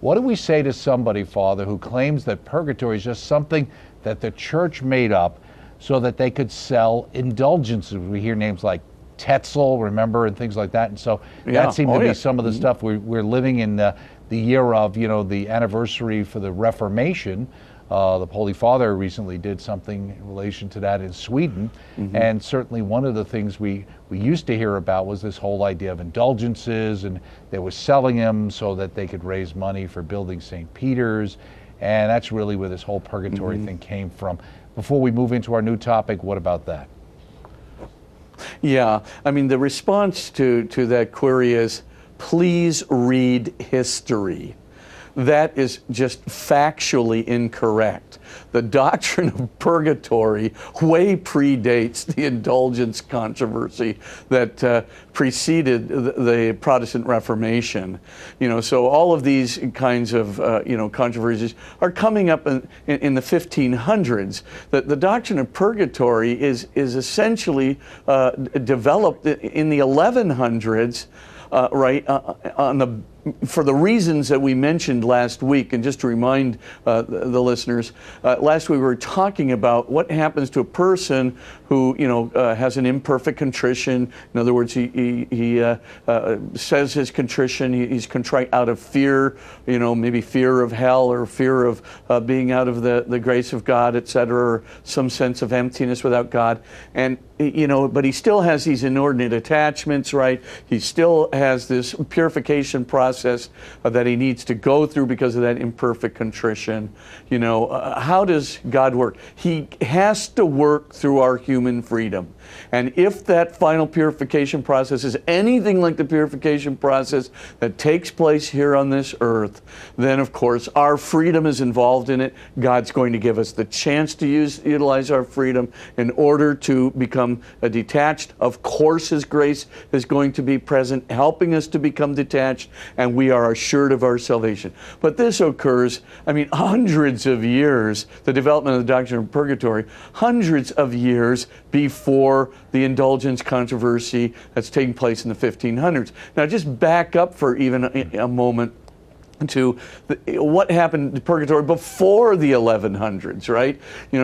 What do we say to somebody, Father, who claims that purgatory is just something that the church made up so that they could sell indulgences? We hear names like Tetzel, remember, and things like that. And so that seemed to be some of the stuff. We're living in the year of, the anniversary for the Reformation. The Holy Father recently did something in relation to that in Sweden. And certainly one of the things we used to hear about was this whole idea of indulgences, and they were selling them so that they could raise money for building St. Peter's. And that's really where this whole purgatory thing came from. Before we move into our new topic, what about that? Yeah, I mean, the response to that query is, please read history. That is just factually incorrect. The doctrine of purgatory way predates the indulgence controversy that preceded the Protestant Reformation. So all of these kinds of controversies are coming up in the 1500s. The doctrine of purgatory is essentially developed in the 1100s. For the reasons that we mentioned last week. And just to remind the listeners, last week we were talking about what happens to a person who has an imperfect contrition. In other words, he says his contrition, he's contrite out of fear, maybe fear of hell or fear of being out of the grace of God, etc., or some sense of emptiness without God. And but he still has these inordinate attachments, right? He still has this purification process that he needs to go through because of that imperfect contrition. How does God work? He has to work through our human freedom. And if that final purification process is anything like the purification process that takes place here on this earth, then of course our freedom is involved in it. God's going to give us the chance to utilize our freedom in order to become detached. Of course His grace is going to be present, helping us to become detached, and we are assured of our salvation. But this occurs, hundreds of years, the development of the doctrine of purgatory, hundreds of years before the indulgence controversy that's taking place in the 1500s. Now just back up for even a moment to what happened to purgatory before the 1100s, right?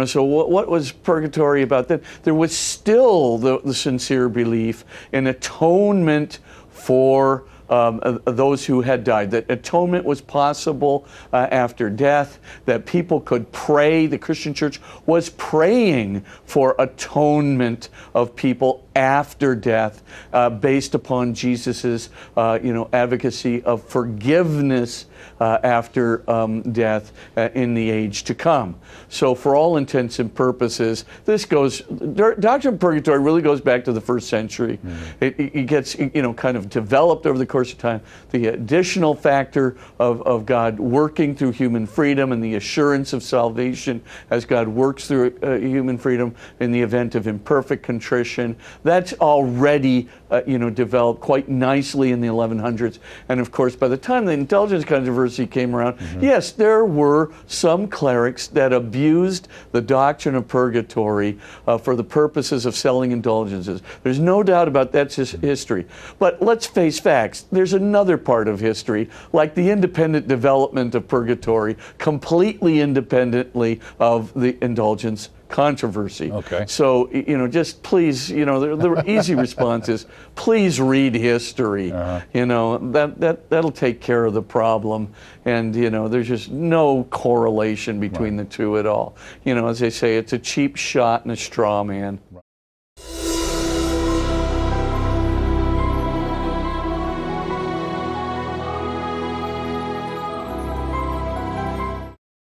So what was purgatory about then? There was still the sincere belief in atonement for those who had died, that atonement was possible after death, that people could pray. The Christian church was praying for atonement of people after death, based upon Jesus's advocacy of forgiveness after death in the age to come. So for all intents and purposes, doctrine of purgatory really goes back to the first century. It gets kind of developed over the course of time. The additional factor of God working through human freedom and the assurance of salvation as God works through human freedom in the event of imperfect contrition, that's already developed quite nicely in the 1100s. And of course, by the time the indulgence controversy came around, yes, there were some clerics that abused the doctrine of purgatory for the purposes of selling indulgences. There's no doubt about that's history. But let's face facts. There's another part of history, like the independent development of purgatory, completely independently of the indulgence controversy. Okay. So, just please, the easy response is, please read history. That'll take care of the problem. And, there's just no correlation between the two at all. As they say, it's a cheap shot and a straw man.